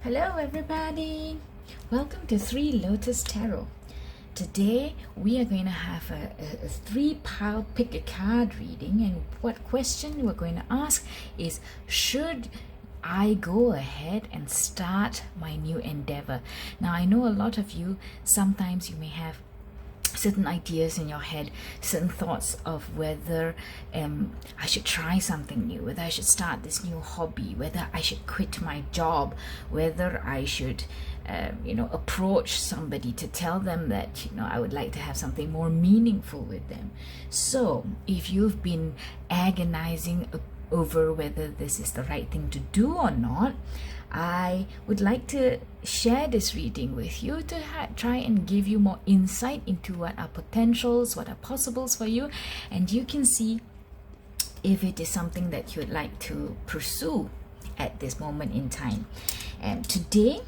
Hello everybody! Welcome to Three Lotus Tarot. Today we are going to have a three-pile pick a card reading, and what question we're going to ask is, should I go ahead and start my new endeavor? Now I know a lot of you, sometimes you may have certain ideas in your head, certain thoughts of whether I should try something new, whether I should start this new hobby, whether I should quit my job, whether I should approach somebody to tell them that I would like to have something more meaningful with them. So if you've been agonizing over whether this is the right thing to do or not, I would like to share this reading with you to try and give you more insight into what are potentials, what are possibles for you, and you can see if it is something that you would like to pursue at this moment in time. And today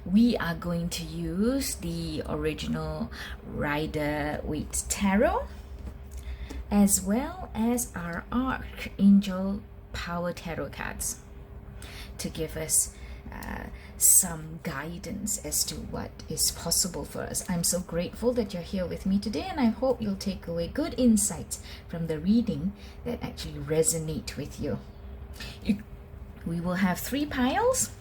we are going to use the original Rider-Waite Tarot as well as our Archangel Power Tarot cards to give us some guidance as to what is possible for us. I'm so grateful that you're here with me today, and I hope you'll take away good insights from the reading that actually resonate with you. We will have three piles.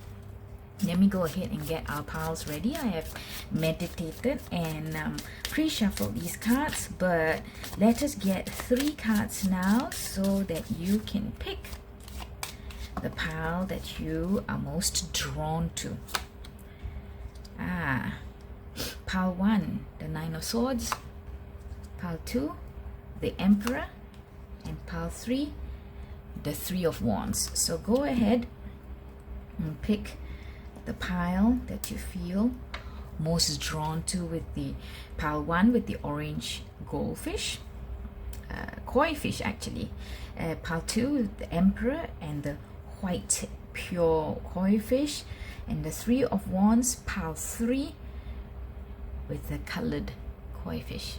Let me go ahead and get our piles ready. I have meditated and pre-shuffled these cards, but let us get three cards now so that you can pick the pile that you are most drawn to. Pile 1, the Nine of Swords. Pile 2, the Emperor. And pile 3, the Three of Wands. So go ahead and pick the pile that you feel most drawn to, with the pile 1 with the orange goldfish, koi fish actually. Pile 2 with the Emperor and the white pure koi fish, and the Three of Wands, pile 3 with the colored koi fish.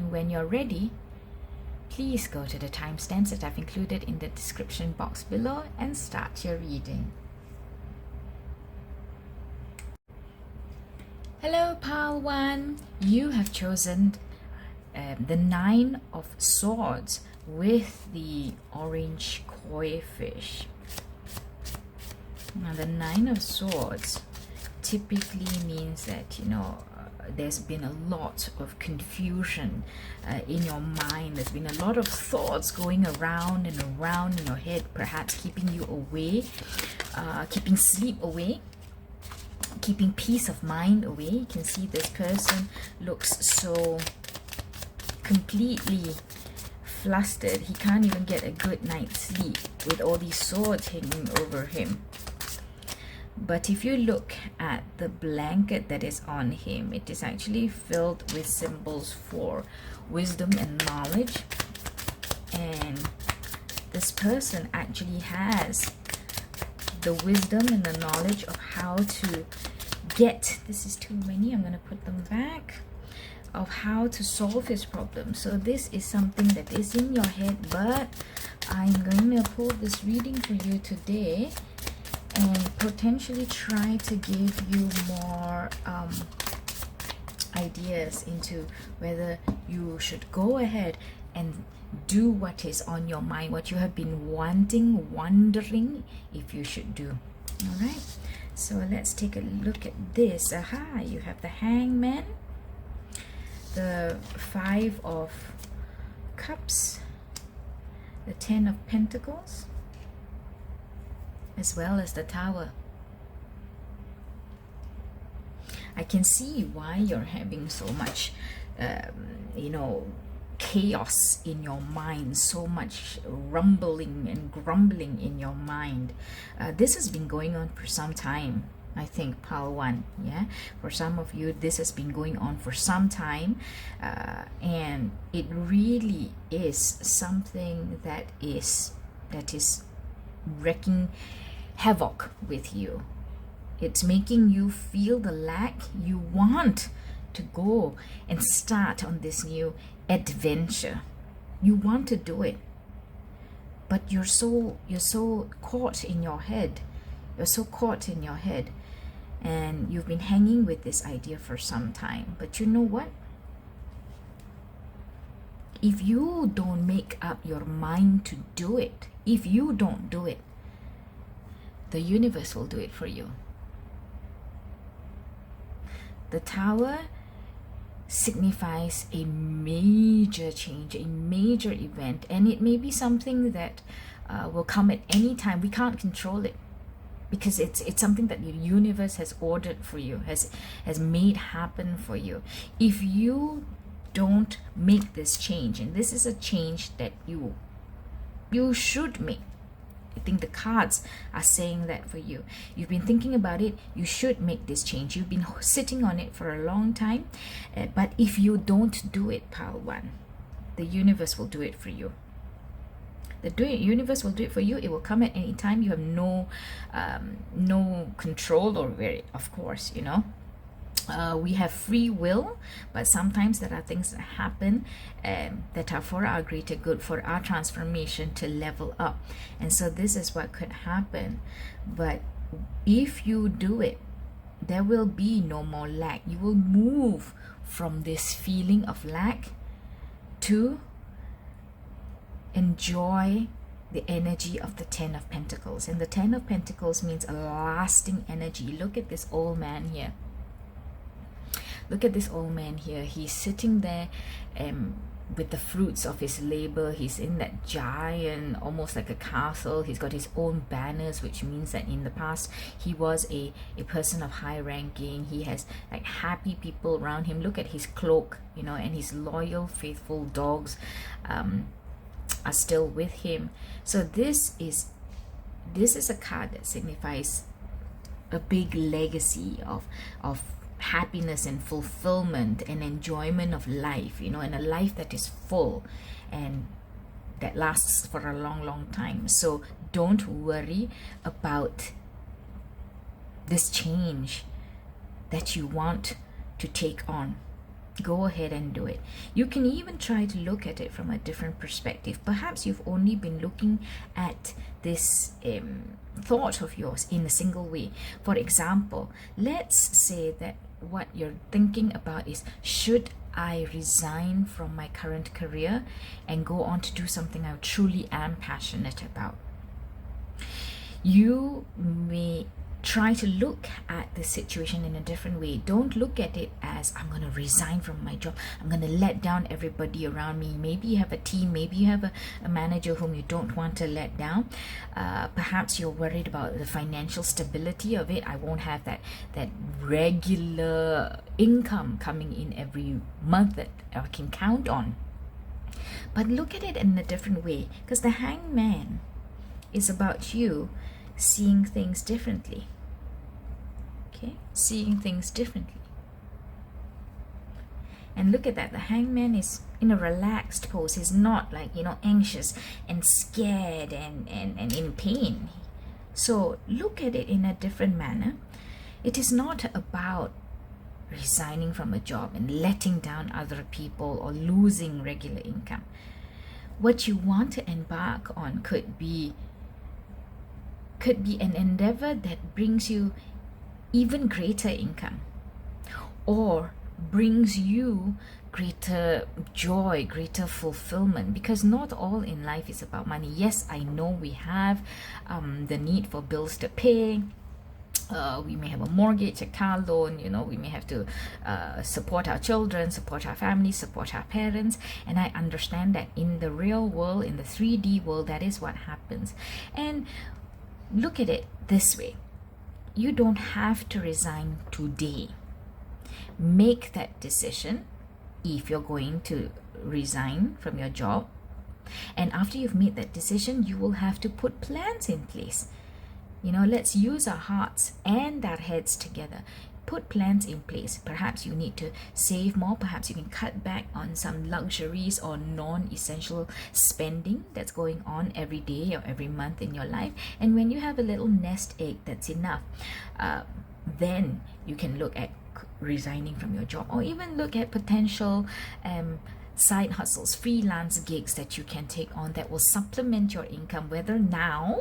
When you're ready, please go to the timestamps that I've included in the description box below and start your reading. Hello pile 1, you have chosen the Nine of Swords with the orange koi fish. Now the Nine of Swords typically means that there's been a lot of confusion in your mind. There's been a lot of thoughts going around and around in your head, perhaps keeping you away, keeping sleep away, keeping peace of mind away. You can see this person looks so completely flustered. He can't even get a good night's sleep with all these swords hanging over him. But if you look at the blanket that is on him, it is actually filled with symbols for wisdom and knowledge. And this person actually has the wisdom and the knowledge of how to get, this is too many, I'm going to put them back, of how to solve his problem. So this is something that is in your head, but I'm going to pull this reading for you today and potentially try to give you more ideas into whether you should go ahead and do what is on your mind, what you have been wondering if you should do. All right, so let's take a look at this. You have the Hangman, the Five of Cups, the Ten of Pentacles, as well as the Tower. I can see why you're having so much chaos in your mind, so much rumbling and grumbling in your mind. This has been going on for some time, I think, pile 1. Yeah, for some of you this has been going on for some time, and it really is something that is wreaking havoc with you. It's making you feel the lack. You want to go and start on this new adventure. You want to do it, but you're so caught in your head. You're so caught in your head, and you've been hanging with this idea for some time. But you know what? If you don't make up your mind to do it, if you don't do it, the universe will do it for you. The Tower signifies a major change, a major event, and it may be something that will come at any time. We can't control it, because it's something that the universe has ordered for you, has made happen for you. If you don't make this change, and this is a change that you should make, I think the cards are saying that for you. You've been thinking about it, you should make this change. You've been sitting on it for a long time, but if you don't do it, Pile 1, the universe will do it for you. The universe will do it for you. It will come at any time. You have no control over it, of course, you know. We have free will, but sometimes there are things that happen that are for our greater good, for our transformation to level up. And so this is what could happen. But if you do it, there will be no more lack. You will move from this feeling of lack to enjoy the energy of the 10 of Pentacles. And the 10 of Pentacles means a lasting energy. Look at this old man here. Look at this old man here. He's sitting there with the fruits of his labor. He's in that giant, almost like a castle. He's got his own banners, which means that in the past he was a person of high ranking. He has like happy people around him. Look at his cloak, you know, and his loyal, faithful dogs are still with him. So this is a card that signifies a big legacy of happiness and fulfillment and enjoyment of life, you know, and a life that is full and that lasts for a long time. So don't worry about this change that you want to take on. Go ahead and do it. You can even try to look at it from a different perspective. Perhaps you've only been looking at this thought of yours in a single way. For example, let's say that what you're thinking about is, should I resign from my current career and go on to do something I truly am passionate about? You may try to look at the situation in a different way. Don't look at it as, I'm going to resign from my job, I'm going to let down everybody around me. Maybe you have a team, maybe you have a manager whom you don't want to let down. Perhaps you're worried about the financial stability of it. I won't have that regular income coming in every month that I can count on. But look at it in a different way, because the Hangman is about you seeing things differently. Okay, seeing things differently. And look at that, the Hangman is in a relaxed pose. He's not like, you know, anxious and scared and in pain. So look at it in a different manner. It is not about resigning from a job and letting down other people or losing regular income. What you want to embark on could be an endeavor that brings you even greater income, or brings you greater joy, greater fulfillment, because not all in life is about money. Yes, I know we have the need for bills to pay. We may have a mortgage, a car loan, you know, we may have to support our children, support our family, support our parents. And I understand that in the real world, in the 3D world, that is what happens. And look at it this way. You don't have to resign today. Make that decision if you're going to resign from your job. And after you've made that decision, you will have to put plans in place. You know, let's use our hearts and our heads together. Put plans in place. Perhaps you need to save more. Perhaps you can cut back on some luxuries or non-essential spending that's going on every day or every month in your life. And when you have a little nest egg that's enough, then you can look at resigning from your job, or even look at potential side hustles, freelance gigs that you can take on that will supplement your income, whether now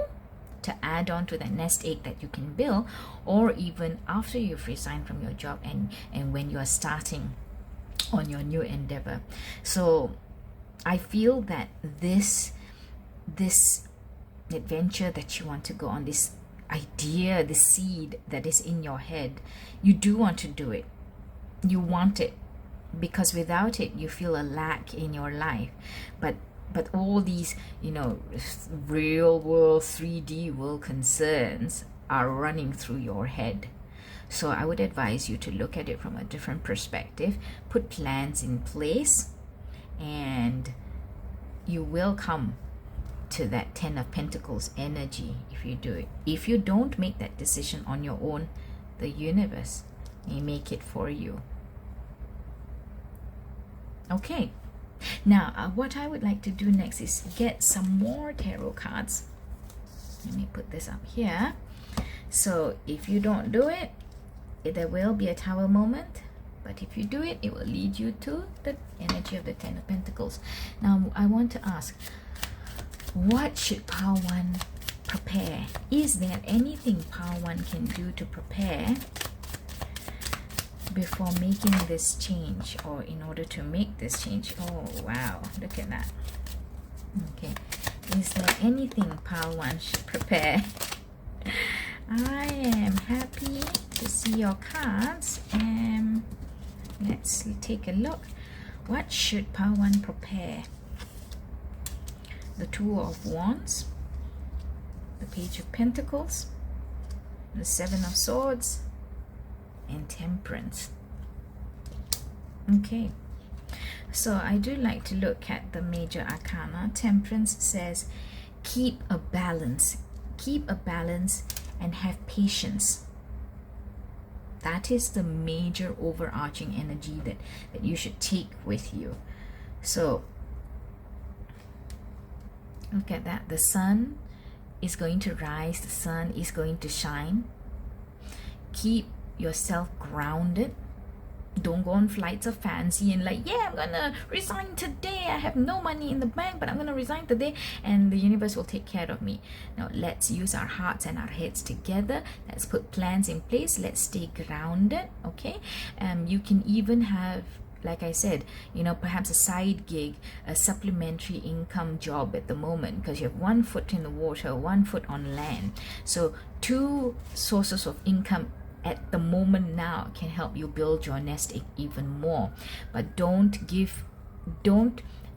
to add on to the nest egg that you can build, or even after you've resigned from your job and when you are starting on your new endeavor. So I feel that this adventure that you want to go on, this idea, the seed that is in your head, you do want to do it. You want it because without it you feel a lack in your life. But all these, you know, real world 3D world concerns are running through your head. So I would advise you to look at it from a different perspective, put plans in place, and you will come to that 10 of Pentacles energy if you do it. If you don't make that decision on your own, the universe may make it for you. Okay, now what I would like to do next is get some more tarot cards. Let me put this up here. So if you don't do it, there will be a Tower moment, but if you do it, it will lead you to the energy of the 10 of Pentacles. Now I want to ask, what should Pile 1 prepare? Is there anything Pile 1 can do to prepare before making this change, or in order to make this change? Oh wow, look at that. Okay, is there anything Pile 1 should prepare? I am happy to see your cards, and let's take a look. What should Pile 1 prepare? The Two of Wands, the Page of Pentacles, the Seven of Swords, and Temperance. Okay, so I do like to look at the major arcana. Temperance says keep a balance and have patience. That is the major overarching energy that you should take with you. So look at that. The sun is going to rise. The sun is going to shine. Keep yourself grounded. Don't go on flights of fancy and like, yeah, I'm gonna resign today. I have no money in the bank, but I'm gonna resign today and the universe will take care of me. Now let's use our hearts and our heads together. Let's put plans in place. Let's stay grounded. Okay, you can even have, like I said, you know, perhaps a side gig, a supplementary income job at the moment, because you have one foot in the water, one foot on land. So two sources of income at the moment now can help you build your nest egg even more. But don't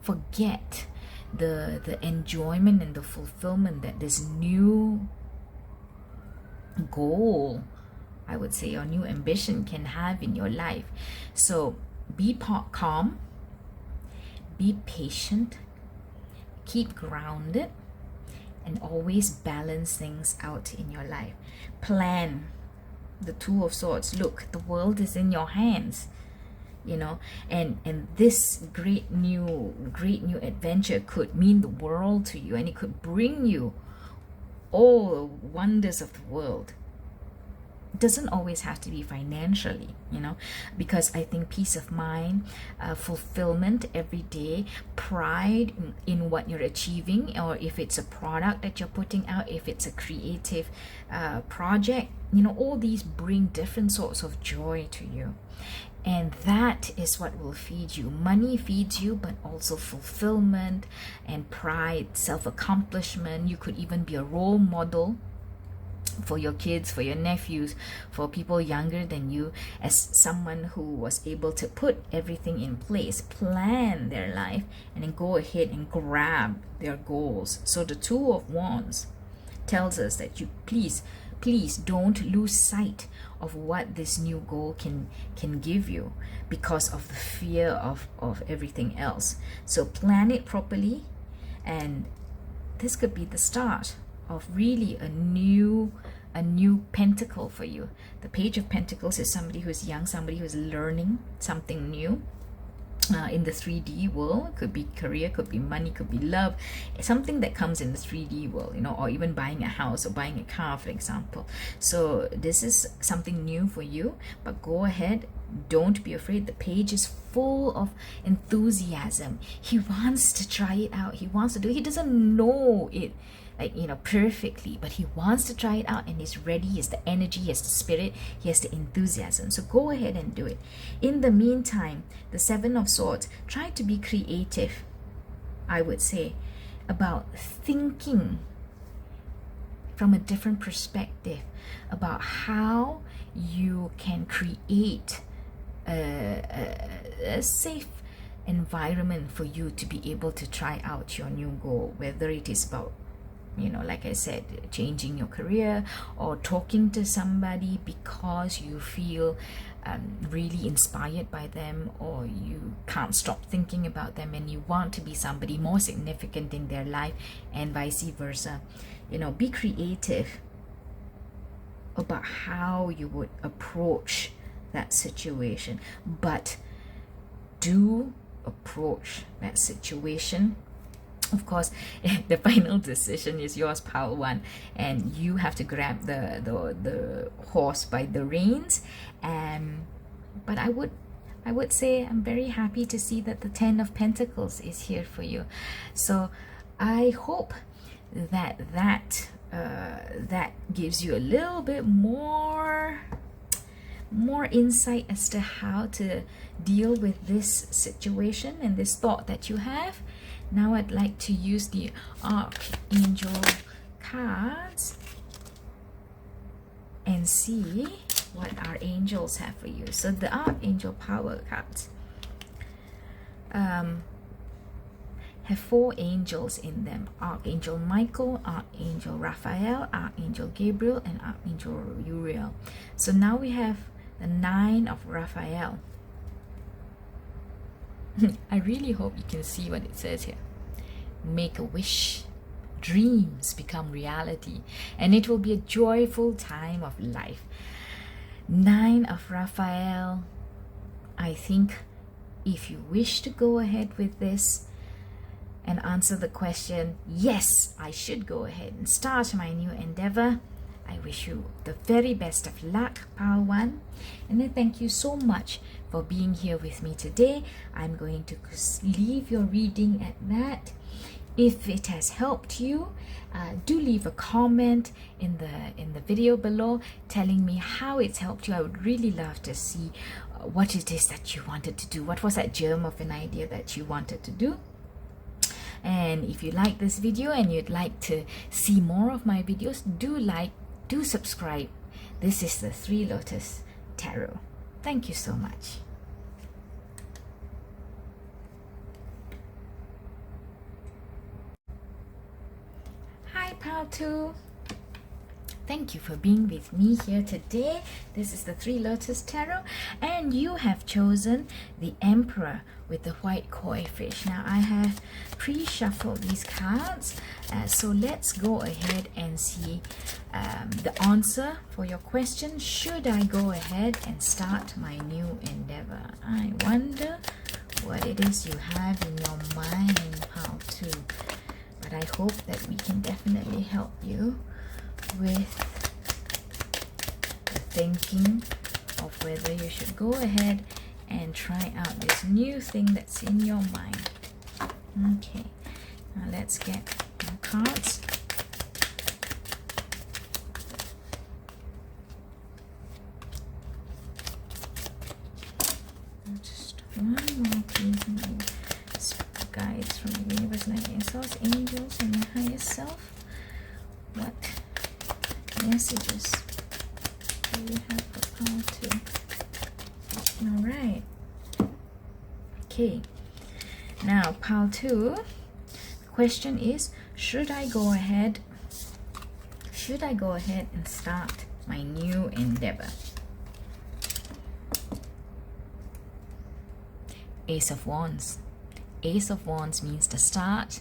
forget the enjoyment and the fulfillment that this new goal, I would say, or new ambition can have in your life. So be calm, be patient, keep grounded, and always balance things out in your life. Plan. The Two of Swords. Look, the world is in your hands, you know, and this great new adventure could mean the world to you, and it could bring you all the wonders of the world. It doesn't always have to be financially, you know, because I think peace of mind, fulfillment every day, pride in what you're achieving, or if it's a product that you're putting out, if it's a creative project, you know, all these bring different sorts of joy to you. And that is what will feed you. Money feeds you, but also fulfillment and pride, self-accomplishment. You could even be a role model for your kids, for your nephews, for people younger than you, as someone who was able to put everything in place, plan their life, and then go ahead and grab their goals. So the Two of Wands tells us that you please don't lose sight of what this new goal can give you, because of the fear of everything else. So plan it properly, and this could be the start of really a new pentacle for you. The Page of Pentacles is somebody who's young, somebody who's learning something new in the 3D world. It could be career, could be money, could be love, something that comes in the 3D world, you know, or even buying a house or buying a car, for example. So this is something new for you, but go ahead. Don't be afraid. The page is full of enthusiasm. He wants to try it out. He wants to do it. He doesn't know it like, you know, perfectly, but he wants to try it out and he's ready. He has the energy, he has the spirit, he has the enthusiasm. So go ahead and do it. In the meantime, the Seven of Swords, try to be creative, I would say, about thinking from a different perspective about how you can create a safe environment for you to be able to try out your new goal, whether it is about, you know, like I said, changing your career, or talking to somebody because you feel really inspired by them, or you can't stop thinking about them and you want to be somebody more significant in their life, and vice versa. You know, be creative about how you would approach that situation, but do approach that situation. Of course, the final decision is yours, pile one, and you have to grab the horse by the reins. But I would say I'm very happy to see that the Ten of Pentacles is here for you. So I hope that gives you a little bit more insight as to how to deal with this situation and this thought that you have. Now I'd like to use the Archangel cards and see what our angels have for you. So the Archangel Power cards have 4 angels in them: Archangel Michael, Archangel Raphael, Archangel Gabriel, and Archangel Uriel. So now we have the 9 of Raphael. I really hope you can see what it says here. Make a wish, dreams become reality, and it will be a joyful time of life. 9 of Raphael. I think if you wish to go ahead with this and answer the question, yes, I should go ahead and start my new endeavor, I wish you the very best of luck, pile one. And then thank you so much for being here with me today. I'm going to leave your reading at that. If it has helped you, do leave a comment in the video below telling me how it's helped you. I would really love to see what it is that you wanted to do. What was that germ of an idea that you wanted to do? And if you like this video and you'd like to see more of my videos, do subscribe. This is the Three Lotus Tarot. Thank you so much. Hi, Pile 2. Thank you for being with me here today. This is the Three Lotus Tarot, and you have chosen the Emperor with the white koi fish. Now I have pre-shuffled these cards, so let's go ahead and see the answer for your question. Should I go ahead and start my new endeavor? I wonder what it is you have in your mind, Pile 2. But I hope that we can definitely help you with the thinking of whether you should go ahead and try out this new thing that's in your mind. Okay, now let's get our cards. Just one more, please. Guides from the universe, source, angels, and my higher self. What messages do you have for Pile 2? All right. Okay. Now, Pile 2, the question is, should I go ahead and start my new endeavor? Ace of Wands. Ace of Wands means the start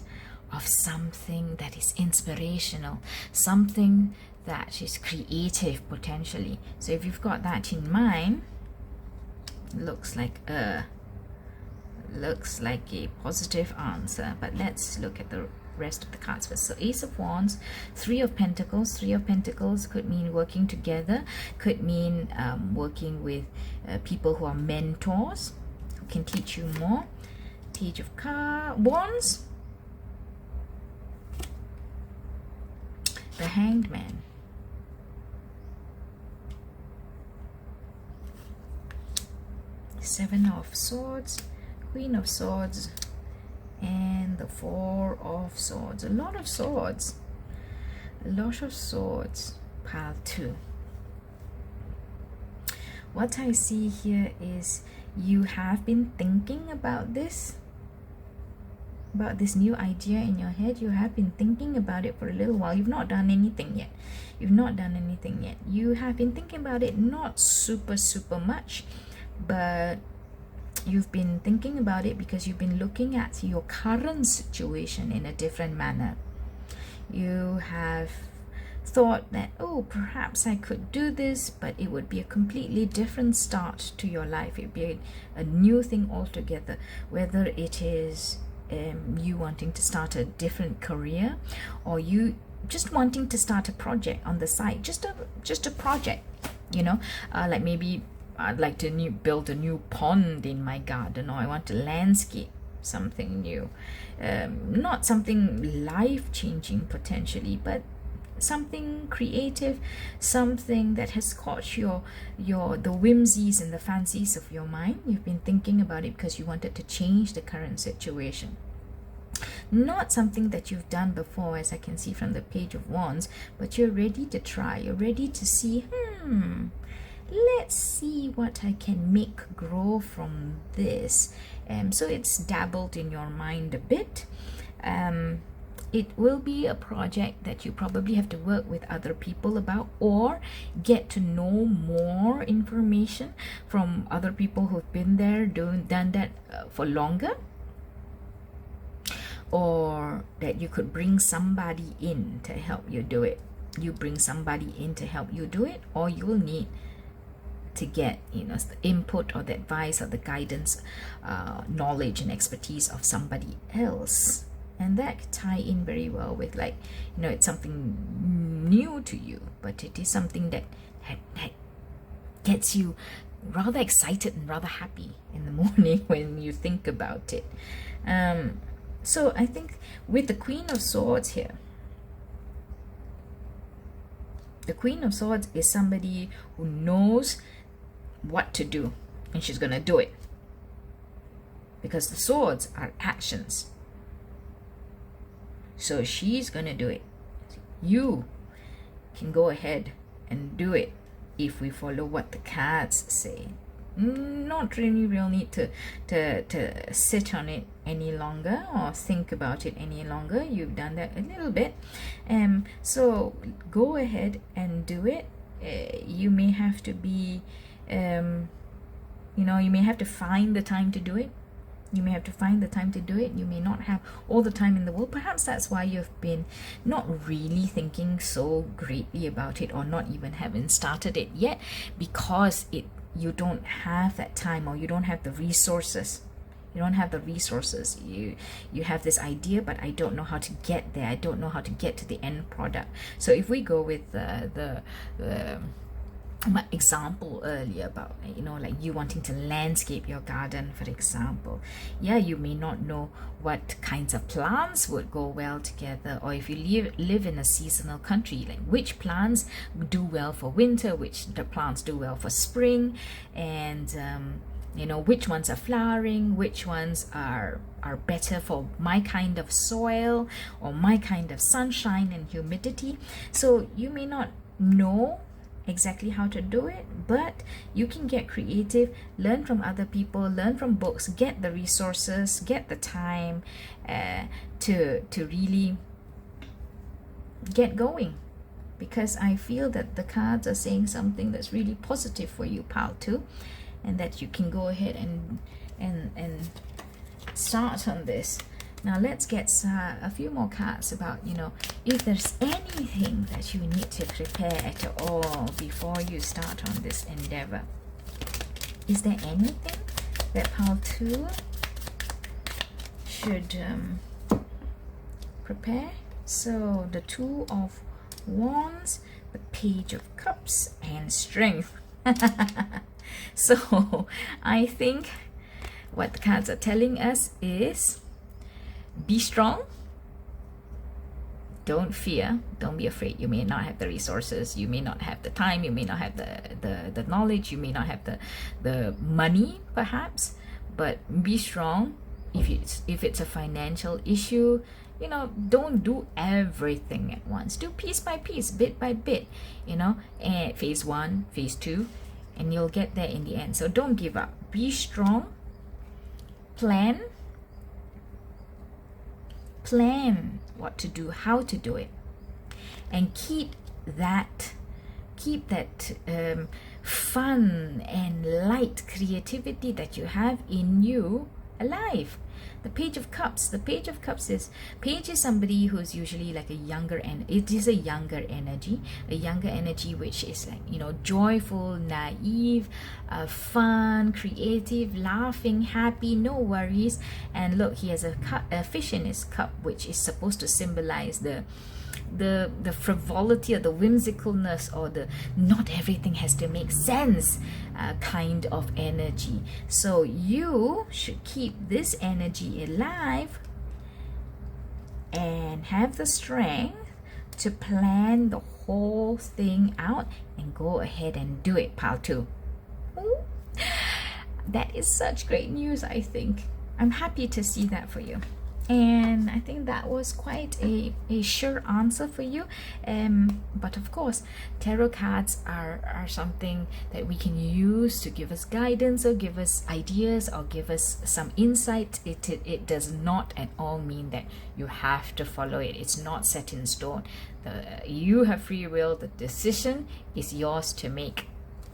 of something that is inspirational, something that is creative potentially. So if you've got that in mind, looks like a positive answer. But let's look at the rest of the cards first. So Ace of Wands, Three of Pentacles. Three of Pentacles could mean working together, could mean working with people who are mentors, who can teach you more. Page of Wands. the Hanged Man. Seven of Swords, Queen of Swords, and the Four of Swords. A lot of swords. A lot of swords. Pile 2. What I see here is you have been thinking about this new idea in your head. You have been thinking about it for a little while. You've not done anything yet. You have been thinking about it, not super much, but you've been thinking about it because you've been looking at your current situation in a different manner. You have thought that, oh, perhaps I could do this, but it would be a completely different start to your life. It would be a new thing altogether, whether it is you wanting to start a different career, or you just wanting to start a project on the side, just a project, like maybe I'd like to build a new pond in my garden, or I want to landscape something new. Not something life-changing potentially, but something creative, something that has caught the whimsies and the fancies of your mind. You've been thinking about it because you wanted to change the current situation. Not something that you've done before, as I can see from the Page of Wands, but you're ready to try. You're ready to see, let's see what I can make grow from this. So it's dabbled in your mind a bit. It will be a project that you probably have to work with other people about, or get to know more information from other people who've been there, done that for longer. Or that you could bring somebody in to help you do it. You bring somebody in to help you do it, or you'll need to get the input or the advice or the guidance, knowledge and expertise of somebody else. And that could tie in very well with, like, it's something new to you, but it is something that gets you rather excited and rather happy in the morning when you think about it. So I think with the Queen of Swords here, the Queen of Swords is somebody who knows what to do, and she's going to do it. Because the swords are actions. So she's going to do it. You can go ahead and do it if we follow what the cards say. Not really real need to sit on it any longer or think about it any longer. You've done that a little bit. So go ahead and do it. You may have to be, you may have to find the time to do it. You may have to find the time to do it. You may not have all the time in the world. Perhaps that's why you've been not really thinking so greatly about it, or not even having started it yet, because you don't have that time, or you don't have the resources. You have this idea, but I don't know how to get there. I don't know how to get to the end product. So if we go with my example earlier about, like you wanting to landscape your garden, for example, you may not know what kinds of plants would go well together, or if you live in a seasonal country, like which plants do well for winter, which the plants do well for spring, and which ones are flowering, which ones are better for my kind of soil or my kind of sunshine and humidity. So you may not know exactly how to do it, but you can get creative, learn from other people, learn from books, get the resources, get the time to really get going. Because I feel that the cards are saying something that's really positive for you, pile 2, and that you can go ahead and start on this. Now let's get a few more cards about, if there's anything that you need to prepare at all before you start on this endeavor. Is there anything that pile 2 should prepare? So the Two of Wands, the Page of Cups, and Strength. So I think what the cards are telling us is, be strong, don't fear, don't be afraid. You may not have the resources, you may not have the time, you may not have the knowledge, you may not have the money perhaps, but be strong. If it's a financial issue, you know, don't do everything at once. Do piece by piece, bit by bit, you know, and phase 1, phase 2, and you'll get there in the end. So don't give up. Be strong. Plan what to do, how to do it, and keep that fun and light creativity that you have in you alive. The Page of Cups. The Page of Cups is somebody who's usually like a younger, and it is a younger energy which is like, you know, joyful, naive, fun, creative, laughing, happy, no worries. And look, he has a fish in his cup, which is supposed to symbolize the frivolity or the whimsicalness, or the not everything has to make sense kind of energy. So you should keep this energy alive and have the strength to plan the whole thing out and go ahead and do it, pal 2. That is such great news. I think I'm happy to see that for you. And I think that was quite a sure answer for you. But of course, tarot cards are something that we can use to give us guidance, or give us ideas, or give us some insight. It does not at all mean that you have to follow it. It's not set in stone. You have free will. The decision is yours to make.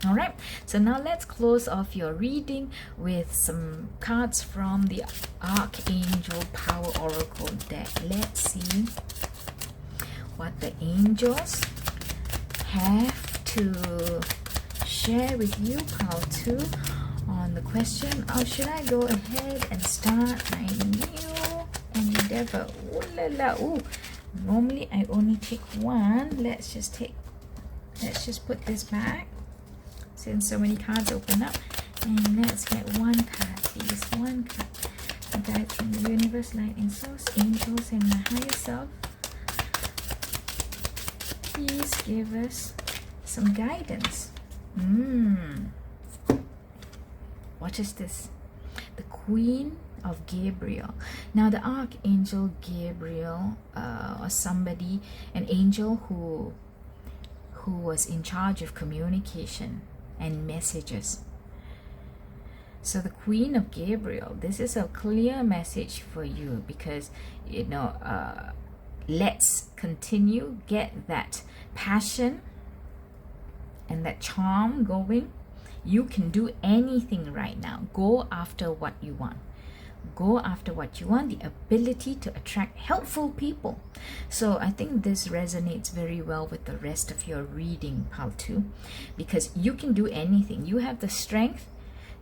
All right, so now let's close off your reading with some cards from the Archangel Power Oracle deck. Let's see what the angels have to share with you, pal 2, on the question. Or should I go ahead and start my new endeavor? Ooh la la, ooh. Normally I only take one. Let's just put this back, since so many cards open up, and let's get one card, please. One card. The guides from the universe, light and source, angels, and my higher self, please give us some guidance. What is this? The Queen of Gabriel. Now the Archangel Gabriel, or somebody, an angel who was in charge of communication and messages. So the Queen of Gabriel, this is a clear message for you, because, you know, let's continue, get that passion and that charm going. You can do anything right now. Go after what you want. Go after what you want, the ability to attract helpful people. So I think this resonates very well with the rest of your reading, pal 2, because you can do anything. You have the strength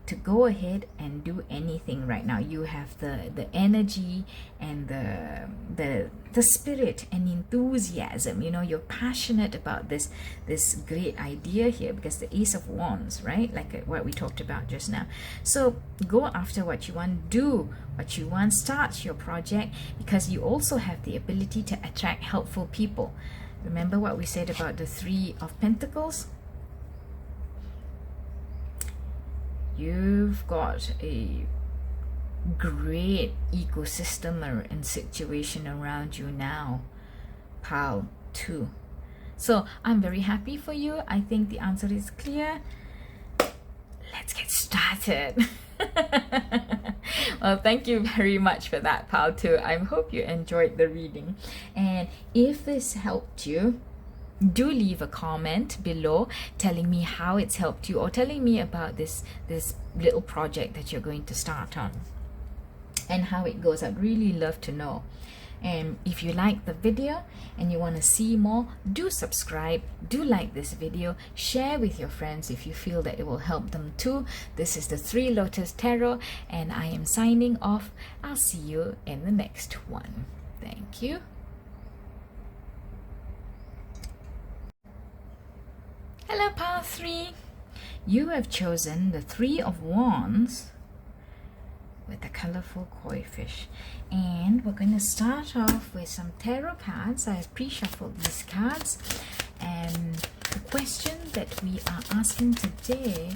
to go ahead and do anything right now. You have the energy and the spirit and enthusiasm. You know, you're passionate about this great idea here, because the Ace of Wands, right, like what we talked about just now. So go after what you want, do what you want, start your project, because you also have the ability to attract helpful people. Remember what we said about the 3 of Pentacles? You've got a great ecosystem and situation around you now, pal 2. So I'm very happy for you. I think the answer is clear. Let's get started. Well, thank you very much for that, pal 2. I hope you enjoyed the reading. And if this helped you, do leave a comment below telling me how it's helped you, or telling me about this little project that you're going to start on and how it goes. I'd really love to know. And if you like the video and you want to see more, do subscribe, do like this video, share with your friends if you feel that it will help them too. This is the 3 Lotus Tarot, and I am signing off. I'll see you in the next one. Thank you. Hello, pile 3. You have chosen the 3 of Wands with with the colorful koi fish. And we're going to start off with some tarot cards. I have pre-shuffled these cards, and the question that we are asking today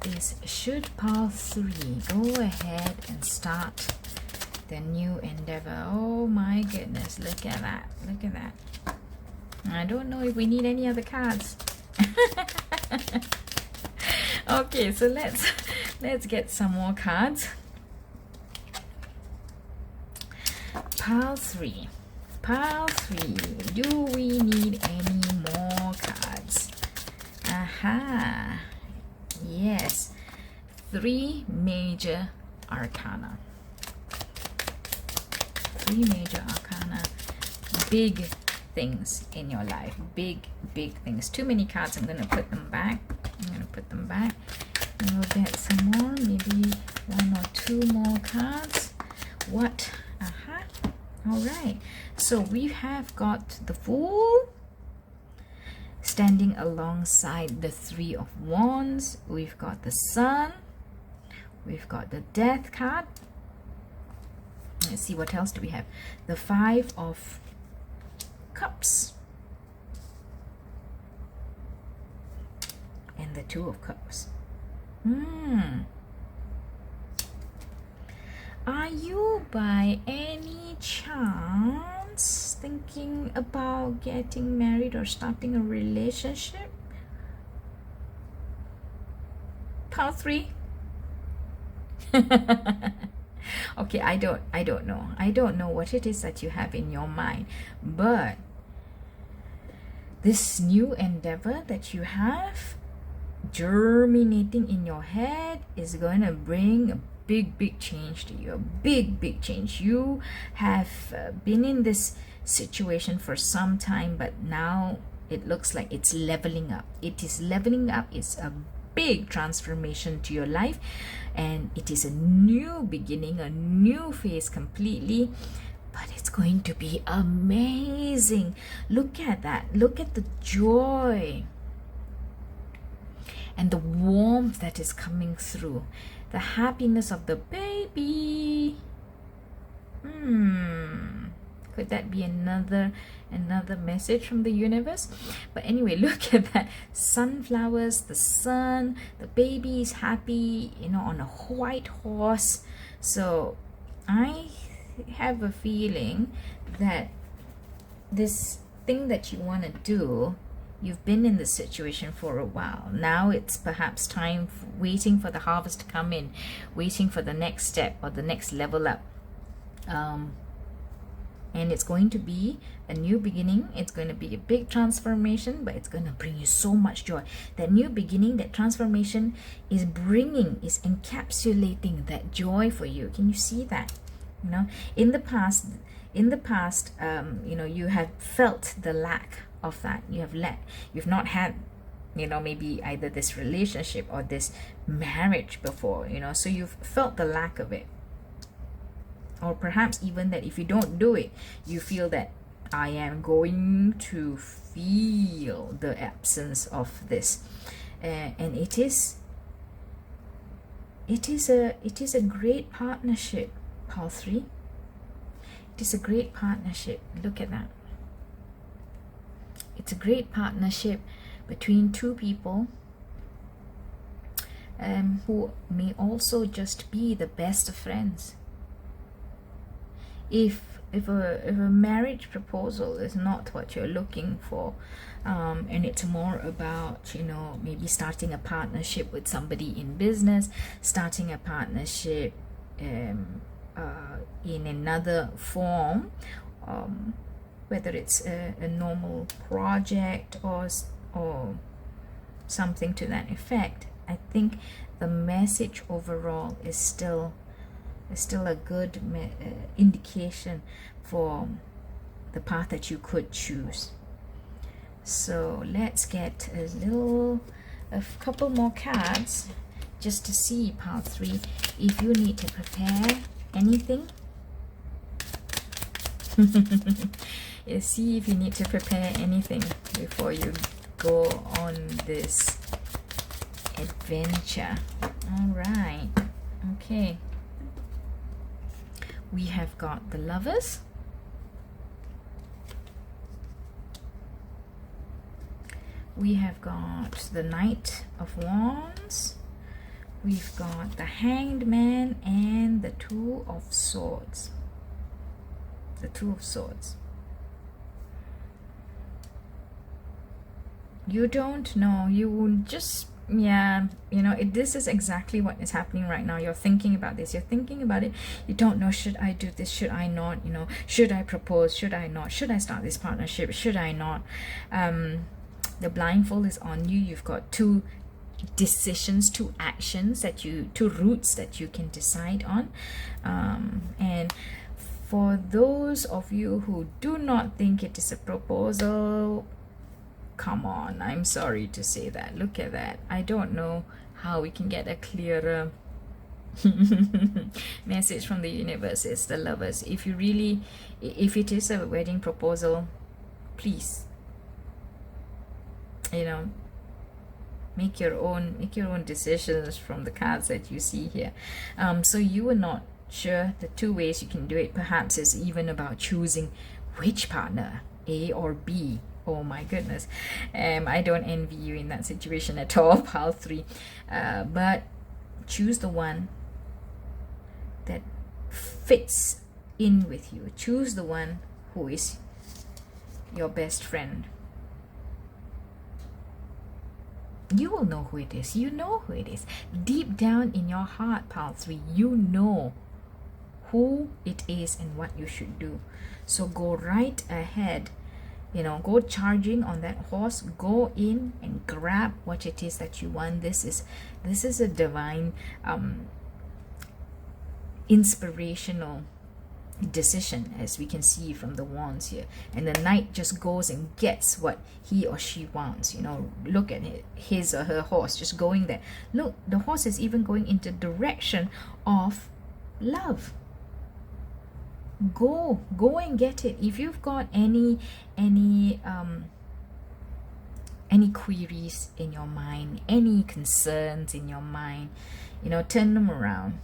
is, should pile 3 go ahead and start the new endeavor? Oh my goodness, look at that, look at that. I don't know if we need any other cards. Okay, so let's get some more cards. Pile 3. Pile 3. Do we need any more cards? Aha. Yes. 3 major arcana. 3 major arcana. Big things in your life. Big things. Too many cards. I'm going to put them back. And we'll get some more. Maybe 1 or 2 more cards. What? Aha. All right. So we have got the Fool standing alongside the 3 of Wands. We've got the Sun. We've got the Death card. Let's see, what else do we have? The 5 of Cups. And the 2 of Cups. Are you by any chance thinking about getting married or starting a relationship? Pile 3. Okay, I don't know. I don't know what it is that you have in your mind, but this new endeavor that you have germinating in your head is going to bring a big change to you. A big change. You have been in this situation for some time, but now it looks like it's leveling up. It is leveling up. It's a big transformation to your life, and it is a new beginning, a new phase completely. But it's going to be amazing. Look at that. Look at the joy and the warmth that is coming through. The happiness of the baby. Could that be another message from the universe? But anyway, look at that. Sunflowers, the sun, the baby is happy, you know, on a white horse. So I have a feeling that this thing that you want to do, you've been in this situation for a while. Now it's perhaps time waiting for the harvest to come in, waiting for the next step or the next level up. And it's going to be a new beginning. It's going to be a big transformation, but it's going to bring you so much joy. That new beginning, that transformation is encapsulating that joy for you. Can you see that? You know, in the past, you know, you have felt the lack of that. You've not had, you know, maybe either this relationship or this marriage before, you know, so you've felt the lack of it. Or perhaps even that if you don't do it, you feel that I am going to feel the absence of this. And it is a great partnership, Pile 3. It is a great partnership. Look at that. It's a great partnership between 2 people who may also just be the best of friends. If a marriage proposal is not what you're looking for, and it's more about, you know, maybe starting a partnership with somebody in business, starting a partnership in another form, whether it's a normal project or something to that effect, I think the message overall is still a good indication for the path that you could choose. So let's get a couple more cards just to see, Pile 3, if you need to prepare anything. See if you need to prepare anything before you go on this adventure. All right. Okay. We have got the Lovers. We have got the Knight of Wands. We've got the Hanged Man and the Two of Swords. The Two of Swords. You don't know. You will just, yeah, you know, this is exactly what is happening right now. You're thinking about this. You're thinking about it. You don't know, should I do this? Should I not? You know, should I propose? Should I not? Should I start this partnership? Should I not? The blindfold is on you. You've got two decisions, two actions that you, two routes that you can decide on. And for those of you who do not think it is a proposal, come on, I'm sorry to say that. Look at that. I don't know how we can get a clearer message from the universe. It's the Lovers. If you really, if it is a wedding proposal, please, you know, make your own decisions from the cards that you see here. So you are not sure the two ways you can do it. Perhaps it's even about choosing which partner, A or B. Oh my goodness. I don't envy you in that situation at all, pile 3. But choose the one that fits in with you. Choose the one who is your best friend. You will know who it is. You know who it is. Deep down in your heart, pile 3, you know who it is and what you should do. So go right ahead. You know, go charging on that horse. Go in and grab what it is that you want. This is a divine, inspirational decision, as we can see from the wands here. And the knight just goes and gets what he or she wants. You know, look at it, his or her horse just going there. Look, the horse is even going into the direction of love. Go and get it. If you've got any queries in your mind, any concerns in your mind, you know, turn them around,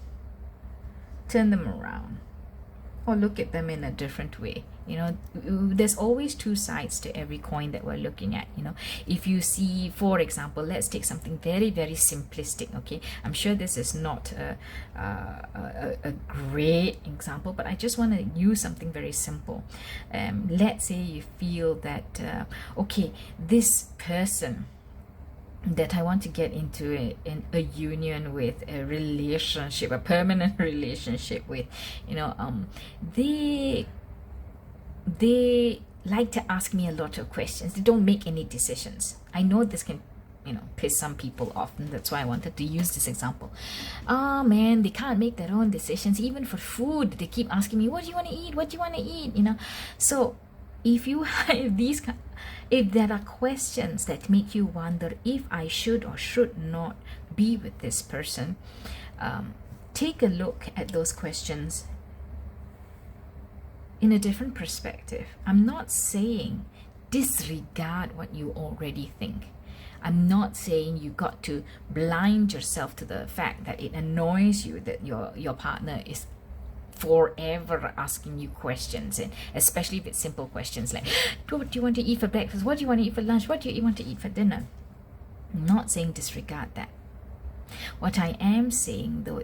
or look at them in a different way. You know, there's always two sides to every coin that we're looking at. You know, if you see, for example, let's take something very, very simplistic. Okay, I'm sure this is not a great example, but I just want to use something very simple. Let's say you feel that okay, this person that I want to get into a union with, a relationship, a permanent relationship with, you know, they like to ask me a lot of questions. They don't make any decisions. I know this can, you know, piss some people off, and that's why I wanted to use this example. Oh man, they can't make their own decisions. Even for food, they keep asking me, what do you want to eat? What do you want to eat? You know, so if you have these, if there are questions that make you wonder if I should or should not be with this person, take a look at those questions in a different perspective. I'm not saying disregard what you already think. I'm not saying you got to blind yourself to the fact that it annoys you that your partner is forever asking you questions, and especially if it's simple questions like, what do you want to eat for breakfast? What do you want to eat for lunch? What do you want to eat for dinner? I'm not saying disregard that. What I am saying though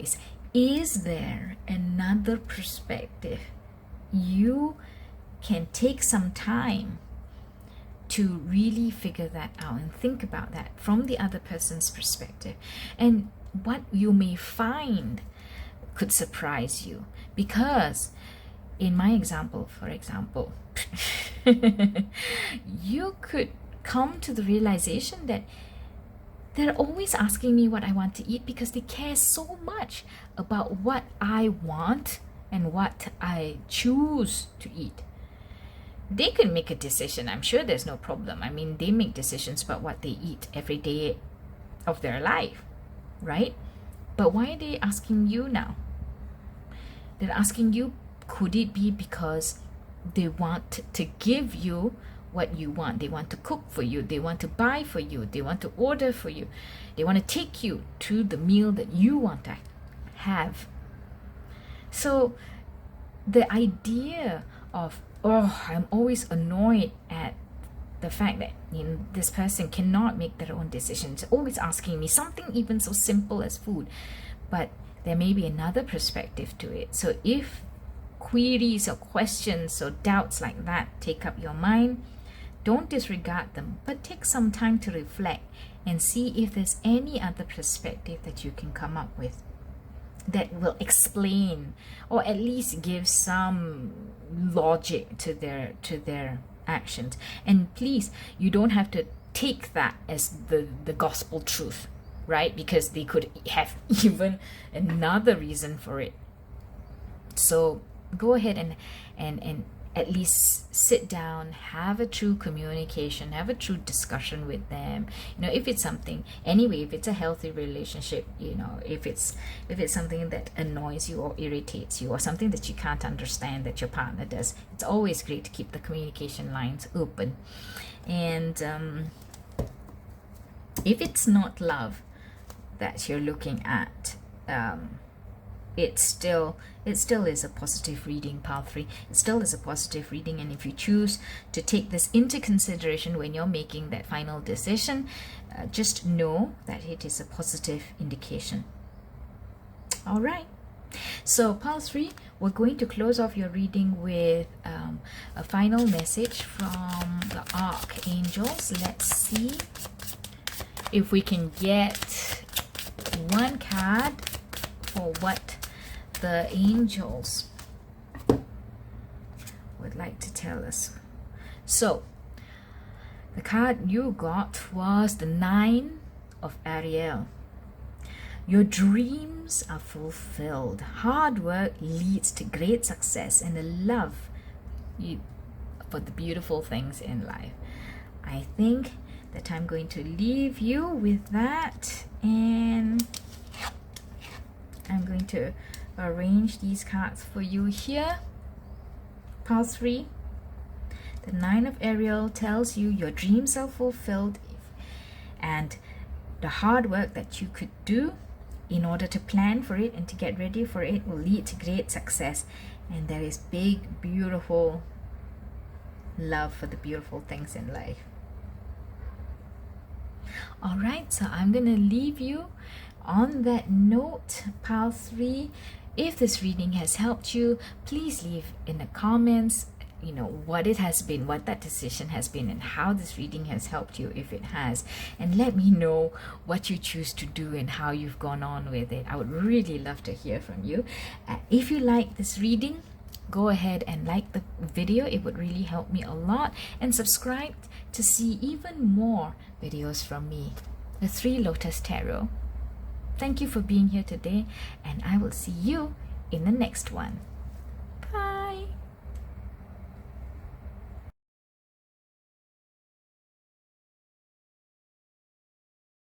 is there another perspective? You can take some time to really figure that out and think about that from the other person's perspective. And what you may find could surprise you, because in my example, for example, you could come to the realization that they're always asking me what I want to eat because they care so much about what I want and what I choose to eat. They can make a decision. I'm sure there's no problem. I mean, they make decisions about what they eat every day of their life, right? But why are they asking you now? They're asking you, could it be because they want to give you what you want? They want to cook for you. They want to buy for you. They want to order for you. They want to take you to the meal that you want to have. So the idea of, oh, I'm always annoyed at the fact that, you know, this person cannot make their own decisions, always asking me something even so simple as food. But there may be another perspective to it. So if queries or questions or doubts like that take up your mind, don't disregard them, but take some time to reflect and see if there's any other perspective that you can come up with that will explain or at least give some logic to their actions. And please, you don't have to take that as the gospel truth, right? Because they could have even another reason for it. So go ahead and at least sit down, have a true communication, have a true discussion with them. You know, if it's something, anyway, if it's a healthy relationship, you know, if it's something that annoys you or irritates you or something that you can't understand that your partner does, it's always great to keep the communication lines open. And if it's not love that you're looking at, it still is a positive reading, pile 3. It still is a positive reading, and if you choose to take this into consideration when you're making that final decision, just know that it is a positive indication. All right. So pile 3, we're going to close off your reading with a final message from the archangels. Let's see if we can get one card for what the angels would like to tell us. So the card you got was the 9 of Ariel. Your dreams are fulfilled. Hard work leads to great success and a love for the beautiful things in life. I think that I'm going to leave you with that, and I'm going to arrange these cards for you here. Pile 3, the 9 of Ariel tells you your dreams are fulfilled, and the hard work that you could do in order to plan for it and to get ready for it will lead to great success, and there is big, beautiful love for the beautiful things in life. All right, so I'm gonna leave you on that note, pile 3. If this reading has helped you, please leave in the comments, you know, what it has been, what that decision has been, and how this reading has helped you, if it has. And let me know what you choose to do and how you've gone on with it. I would really love to hear from you. If you like this reading, go ahead and like the video. It would really help me a lot. And subscribe to see even more videos from me. The 3 Lotus Tarot. Thank you for being here today, and I will see you in the next one.